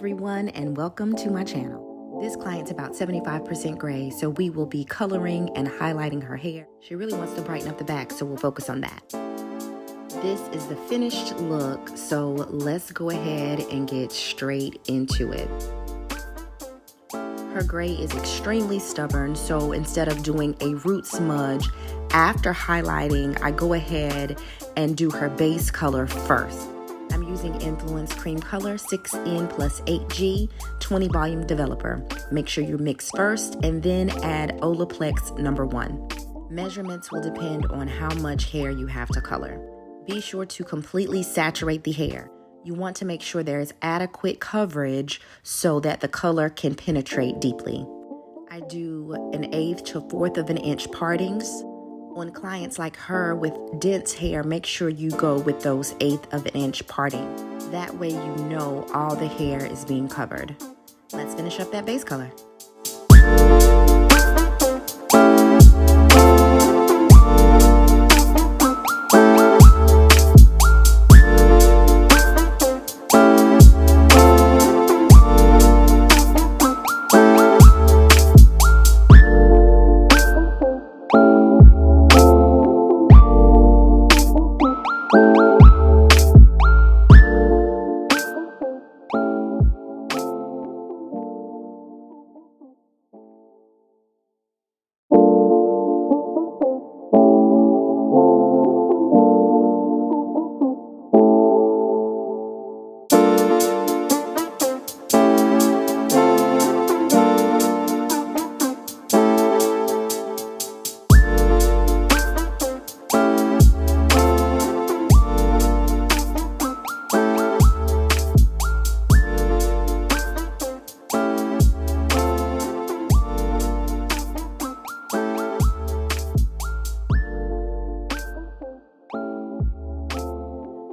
everyone, and welcome to my channel. This client's about 75% gray, so we will be coloring and highlighting her hair. She really wants to brighten up the back, so we'll focus on that. This is the finished look, so let's go ahead and get straight into it. Her gray is extremely stubborn, so instead of doing a root smudge after highlighting, I go ahead and do her base color first. I'm using Inflúance Cream Color 6N plus 8G 20 volume developer. Make sure you mix first and then add Olaplex No.1. Measurements will depend on how much hair you have to color. Be sure to completely saturate the hair. You want to make sure there is adequate coverage so that the color can penetrate deeply. I do 1/8 to 1/4 of an inch partings. On clients like her with dense hair, make sure you go with those 1/8 of an inch parting. That way you know all the hair is being covered. Let's finish up that base color.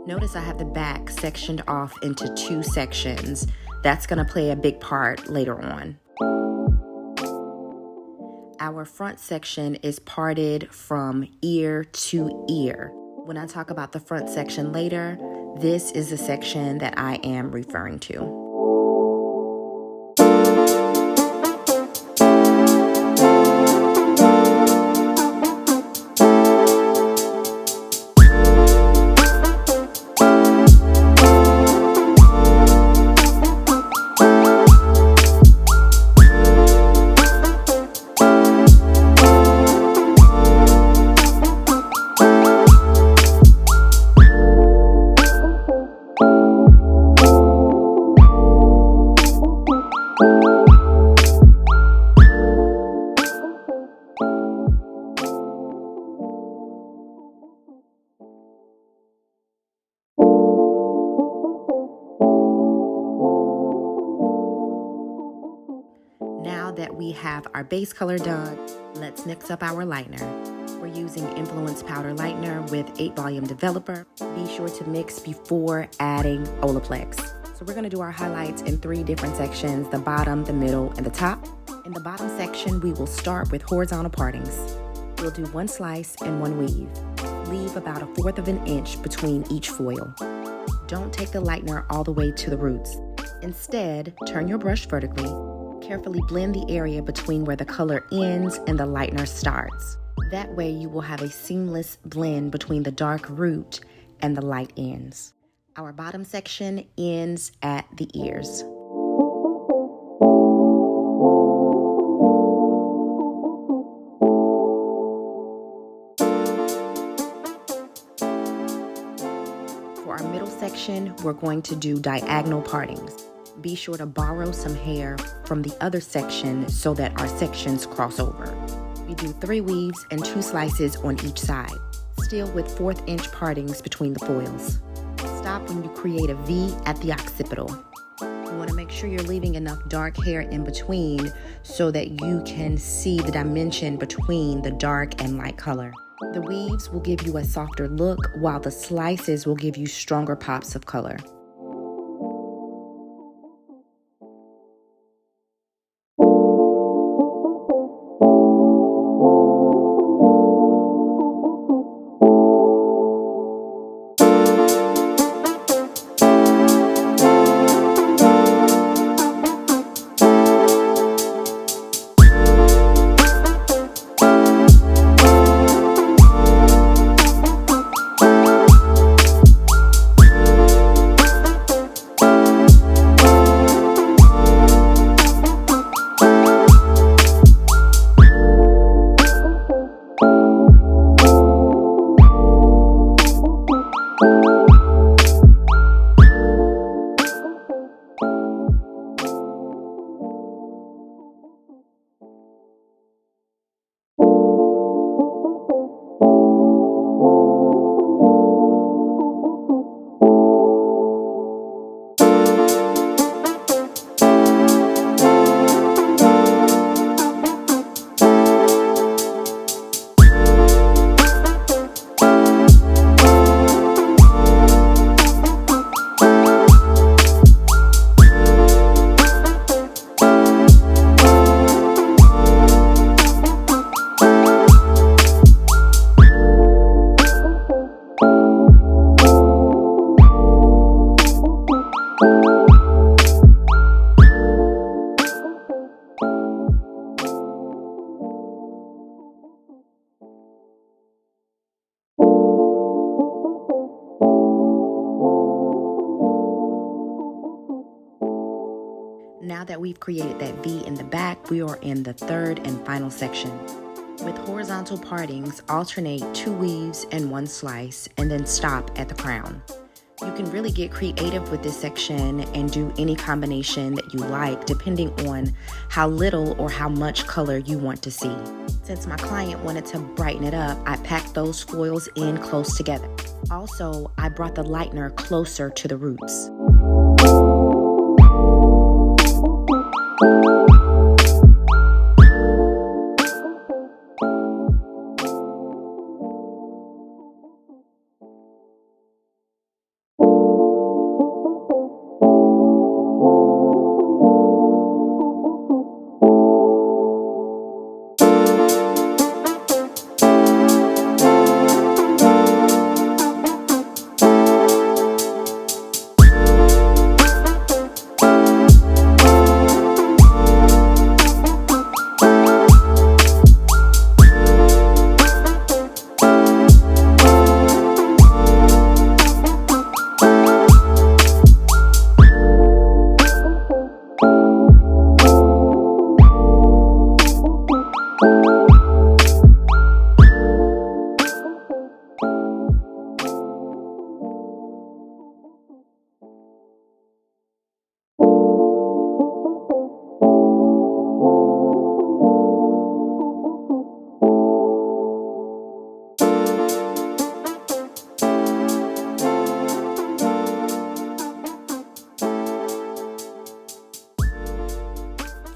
Notice I have the back sectioned off into 2 sections. That's going to play a big part later on. Our front section is parted from ear to ear. When I talk about the front section later, this is the section that I am referring to. Now that we have our base color done, let's mix up our lightener. We're using Inflúance Powder Lightener with 8 volume developer. Be sure to mix before adding Olaplex. So we're gonna do our highlights in 3 different sections: the bottom, the middle, and the top. In the bottom section, we will start with horizontal partings. We'll do 1 slice and 1 weave. Leave about 1/4 of an inch between each foil. Don't take the lightener all the way to the roots. Instead, turn your brush vertically. Carefully blend the area between where the color ends and the lightener starts. That way you will have a seamless blend between the dark root and the light ends. Our bottom section ends at the ears. For our middle section, we're going to do diagonal partings. Be sure to borrow some hair from the other section so that our sections cross over. We do 3 weaves and 2 slices on each side, still with 1/4 inch partings between the foils. Stop when you create a V at the occipital. You want to make sure you're leaving enough dark hair in between so that you can see the dimension between the dark and light color. The weaves will give you a softer look, while the slices will give you stronger pops of color. Now that we've created that V in the back, we are in the third and final section. With horizontal partings, alternate 2 weaves and 1 slice, and then stop at the crown. You can really get creative with this section and do any combination that you like depending on how little or how much color you want to see. Since my client wanted to brighten it up, I packed those foils in close together. Also, I brought the lightener closer to the roots.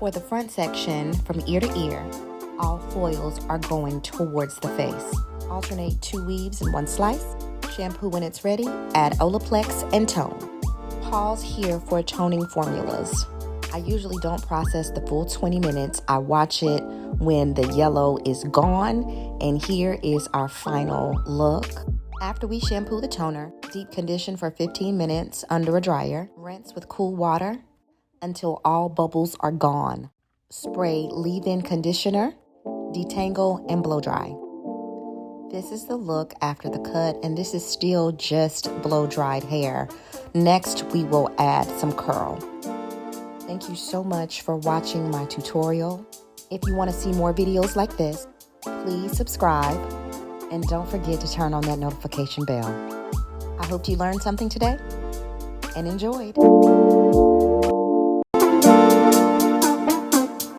For the front section, from ear to ear, all foils are going towards the face. Alternate 2 weaves and 1 slice. Shampoo when it's ready, add Olaplex and tone. Pause here for toning formulas. I usually don't process the full 20 minutes. I watch it when the yellow is gone, and here is our final look. After we shampoo the toner, deep condition for 15 minutes under a dryer. Rinse with cool water until all bubbles are gone. Spray leave-in conditioner, detangle, and blow dry. This is the look after the cut, and this is still just blow-dried hair. Next, we will add some curl. Thank you so much for watching my tutorial. If you want to see more videos like this, please subscribe, and don't forget to turn on that notification bell. I hope you learned something today and enjoyed.